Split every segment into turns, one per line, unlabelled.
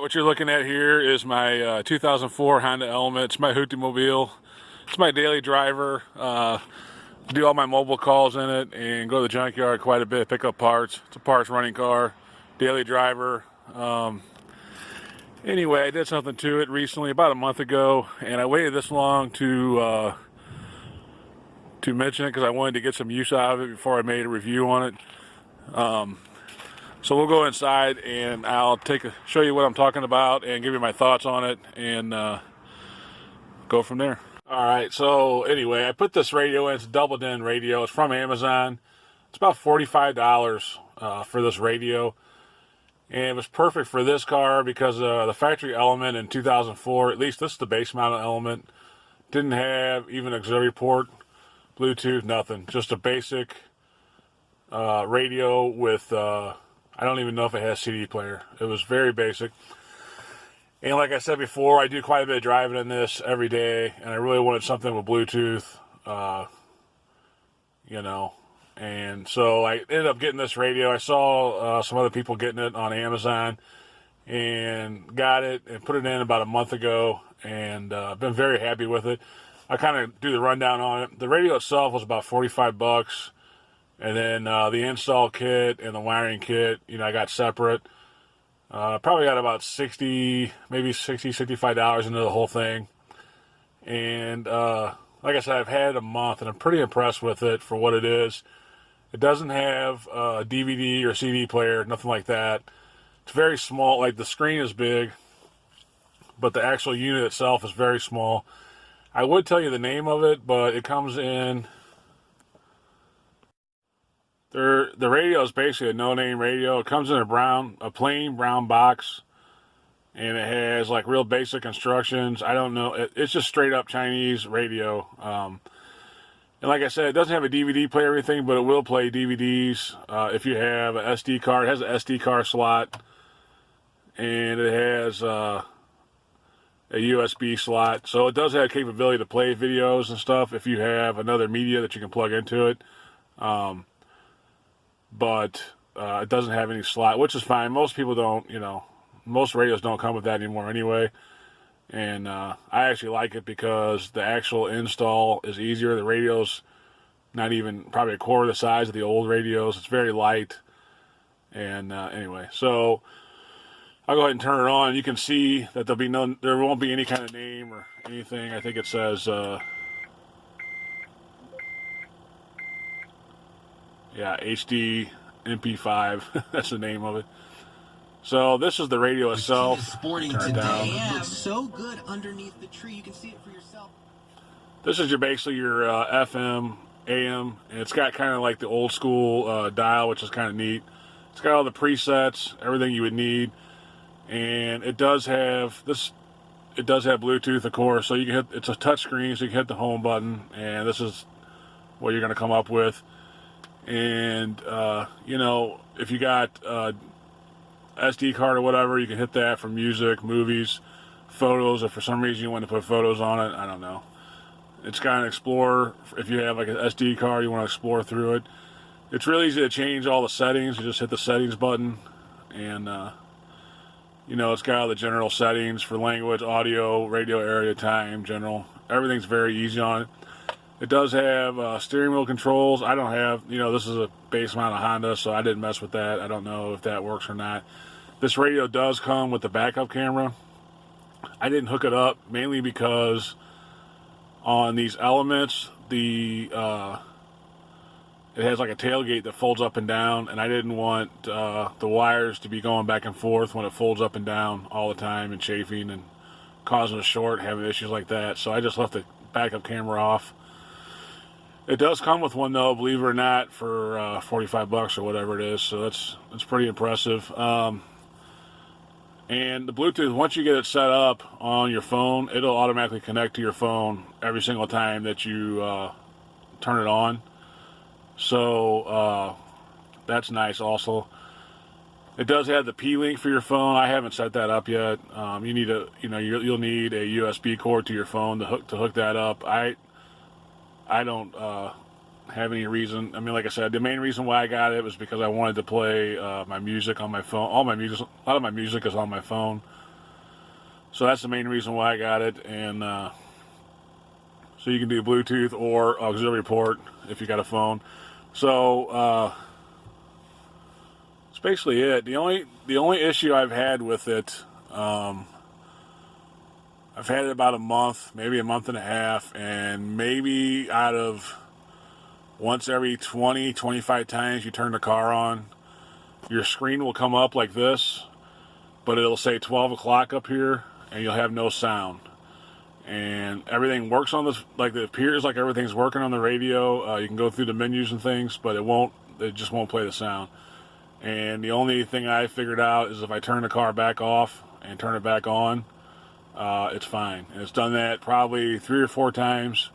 What you're looking at here is my 2004 Honda Element. It's my Hoopty mobile. It's my daily driver. Do all my mobile calls in it and go to the junkyard quite a bit, pick up parts. It's a parts running car, daily driver. Anyway, I did something to it recently, about a month ago, and I waited this long to mention it because I wanted to get some use out of it before I made a review on it. So we'll go inside and I'll show you what I'm talking about and give you my thoughts on it and go from there. Alright, so anyway, I put this radio in. It's a double-din radio. It's from Amazon. It's about $45 for this radio. And it was perfect for this car because the factory Element in 2004, at least this is the base model Element, didn't have even auxiliary port, Bluetooth, nothing. Just a basic radio with, I don't even know if it has CD player. It was very basic. And like I said before, I do quite a bit of driving in this every day, and I really wanted something with Bluetooth, you know. And so I ended up getting this radio. I saw some other people getting it on Amazon and got it and put it in about a month ago, and been very happy with it. I kind of do the rundown on it. The radio itself was about 45 bucks, and then the install kit and the wiring kit, you know, I got separate. Probably got about maybe $65 into the whole thing. And like I said, I've had it a month, and I'm pretty impressed with it for what it is. It doesn't have a DVD or CD player, nothing like that. It's very small. Like, the screen is big, but the actual unit itself is very small. I would tell you the name of it, but it comes in... The radio is basically a no-name radio. It comes in a plain brown box, and it has like real basic instructions. I don't know. It's just straight up Chinese radio. And like I said, it doesn't have a DVD player or anything, but it will play DVDs if you have an SD card. It has an SD card slot, and it has a USB slot. So it does have capability to play videos and stuff if you have another media that you can plug into it. But it doesn't have any slot, which is fine. Most people don't, you know, most radios don't come with that anymore anyway. And I actually like it because the actual install is easier. The radio's not even probably a quarter the size of the old radios. It's very light. And anyway, so I'll go ahead and turn it on. You can see that there won't be any kind of name or anything. I think it says, yeah, HD MP5. That's the name of it. So this is the radio itself.
Sporting today. Yeah, looks so good underneath the tree. You can see it for yourself.
This is basically your FM, AM, and it's got kind of like the old school dial, which is kind of neat. It's got all the presets, everything you would need, and it does have this. It does have Bluetooth, of course. So you can hit. It's a touch screen, so you can hit the home button, and this is what you're going to come up with. And you know, if you got SD card or whatever, you can hit that for music, movies, photos. If for some reason you want to put photos on it, I don't know. It's got an Explorer. If you have like an SD card, you want to explore through it. It's really easy to change all the settings. You just hit the settings button, and you know, it's got all the general settings for language, audio, radio area, time, general. Everything's very easy on it. It does have steering wheel controls. I don't have, you know, this is a base model Honda, so I didn't mess with that. I don't know if that works or not. This radio does come with the backup camera. I didn't hook it up mainly because on these Elements, it has like a tailgate that folds up and down, and I didn't want the wires to be going back and forth when it folds up and down all the time and chafing and causing a short, having issues like that. So I just left the backup camera off. It does come with one though, believe it or not, for 45 bucks or whatever it is. So that's pretty impressive. And the Bluetooth, once you get it set up on your phone, it'll automatically connect to your phone every single time that you turn it on. So that's nice also. It does have the P-Link for your phone. I haven't set that up yet. You need you'll need a USB cord to your phone to hook that up. I don't have any reason. I mean, like I said, the main reason why I got it was because I wanted to play my music on my phone. A lot of my music is on my phone. So that's the main reason why I got it. And so you can do Bluetooth or auxiliary port if you got a phone. So that's basically it. The only issue I've had with it, I've had it about a month, maybe a month and a half, and maybe out of once every 20, 25 times you turn the car on, your screen will come up like this, but it'll say 12 o'clock up here, and you'll have no sound. And everything works on this, like it appears like everything's working on the radio. You can go through the menus and things, but it just won't play the sound. And the only thing I figured out is if I turn the car back off and turn it back on, it's fine. And it's done that probably 3 or 4 times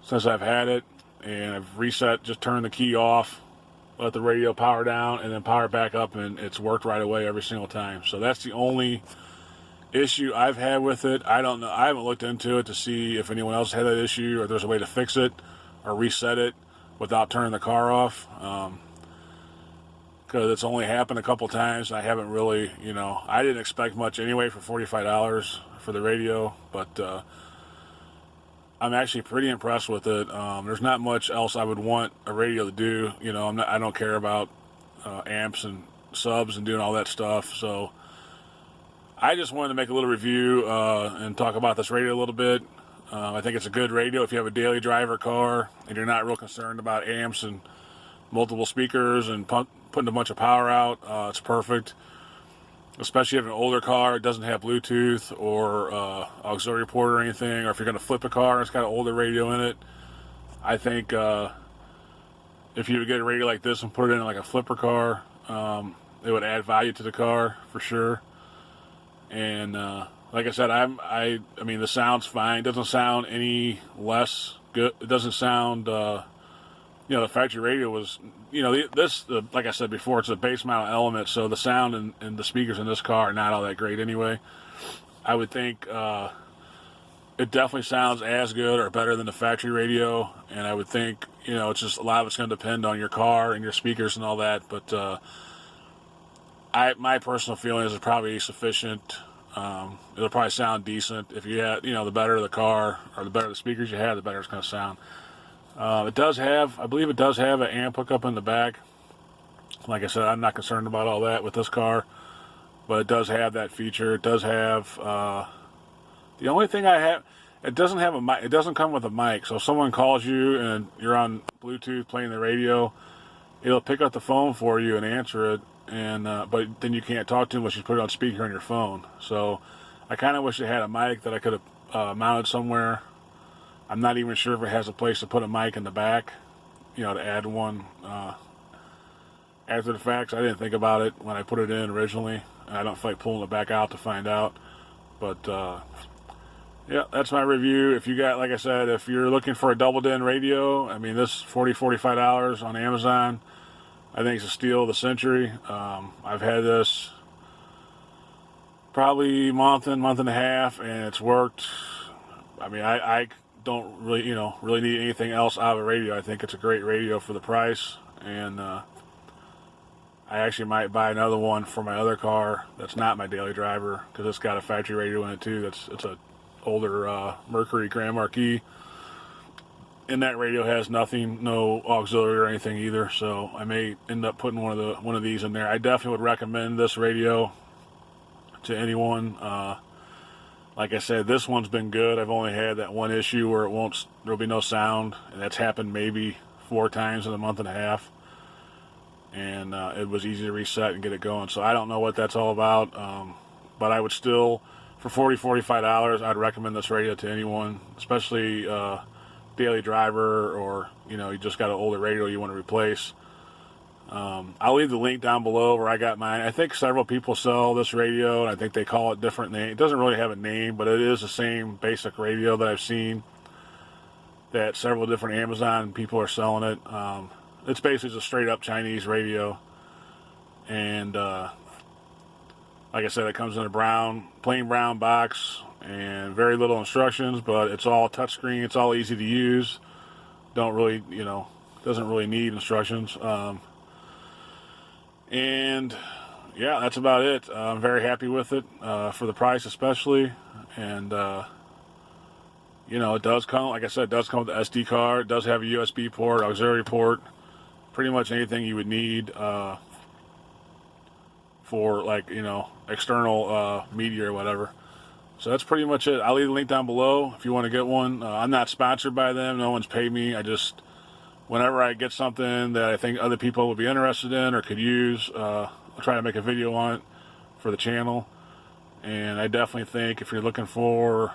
since I've had it. And I've reset, just turned the key off, let the radio power down, and then power back up, and it's worked right away every single time. So that's the only issue I've had with it. I don't know. I haven't looked into it to see if anyone else had that issue or if there's a way to fix it or reset it without turning the car off. Because it's only happened a couple times. I haven't really, I didn't expect much anyway for $45 for the radio, but I'm actually pretty impressed with it. There's not much else I would want a radio to do. I don't care about amps and subs and doing all that stuff. So I just wanted to make a little review and talk about this radio a little bit. I think it's a good radio if you have a daily driver car and you're not real concerned about amps and multiple speakers and putting a bunch of power out. It's perfect, especially if you have an older car, it doesn't have Bluetooth or auxiliary port or anything, or if you're going to flip a car, it's got an older radio in it. I think if you would get a radio like this and put it in like a flipper car, it would add value to the car for sure. And like I said, I mean, the sound's fine. It doesn't sound any less good. It doesn't sound, the factory radio was, like I said before, it's a base model element, so the sound and the speakers in this car are not all that great anyway. I would think it definitely sounds as good or better than the factory radio, and I would think, it's just a lot of it's going to depend on your car and your speakers and all that, but my personal feeling is it's probably sufficient. It'll probably sound decent. If you had, the better the car or the better the speakers you have, the better it's going to sound. I believe it does have an amp hookup in the back. Like I said, I'm not concerned about all that with this car, but it does have that feature. It does have, the only thing it doesn't have a mic. It doesn't come with a mic. So if someone calls you and you're on Bluetooth playing the radio, it'll pick up the phone for you and answer it. And but then you can't talk to them unless you put it on speaker on your phone. So I kind of wish it had a mic that I could have mounted somewhere. I'm not even sure if it has a place to put a mic in the back, to add one after the fact. I didn't think about it when I put it in originally, and I don't feel like pulling it back out to find out. But yeah, that's my review. If you got, like I said, if you're looking for a double din radio, I mean, this $45 on Amazon, I think it's a steal of the century. I've had this probably a month and a half, and it's worked. I mean, I don't really, really need anything else out of a radio. I think it's a great radio for the price, and I actually might buy another one for my other car that's not my daily driver, because it's got a factory radio in it too. It's a older Mercury Grand Marquis, and that radio has nothing, no auxiliary or anything either. So I may end up putting one of these in there. I definitely would recommend this radio to anyone. Like I said, this one's been good. I've only had that one issue where there'll be no sound, and that's happened maybe 4 times in a month and a half. And it was easy to reset and get it going. So I don't know what that's all about, but I would still, for $45, I'd recommend this radio to anyone, especially daily driver, or you just got an older radio you want to replace. I'll leave the link down below where I got mine. I think several people sell this radio, and I think they call it different name. It doesn't really have a name, but it is the same basic radio that I've seen that several different Amazon people are selling it. It's basically just a straight up Chinese radio, and like I said, it comes in a plain brown box, and very little instructions, but it's all touchscreen. It's all easy to use. Don't really, doesn't really need instructions. And yeah, that's about it. I'm very happy with it, for the price especially. And, you know, it does come, like I said, it does come with the SD card. It does have a USB port, auxiliary port, pretty much anything you would need for, like, you know, external media or whatever. So that's pretty much it. I'll leave the link down below if you want to get one. I'm not sponsored by them. No one's paid me. I just, whenever I get something that I think other people would be interested in or could use, I'll try to make a video on it for the channel. And I definitely think if you're looking for,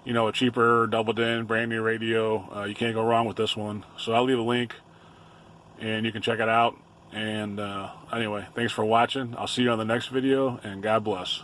you know, a cheaper doubled-in brand new radio, you can't go wrong with this one. So I'll leave a link and you can check it out. And anyway, thanks for watching. I'll see you on the next video, and God bless.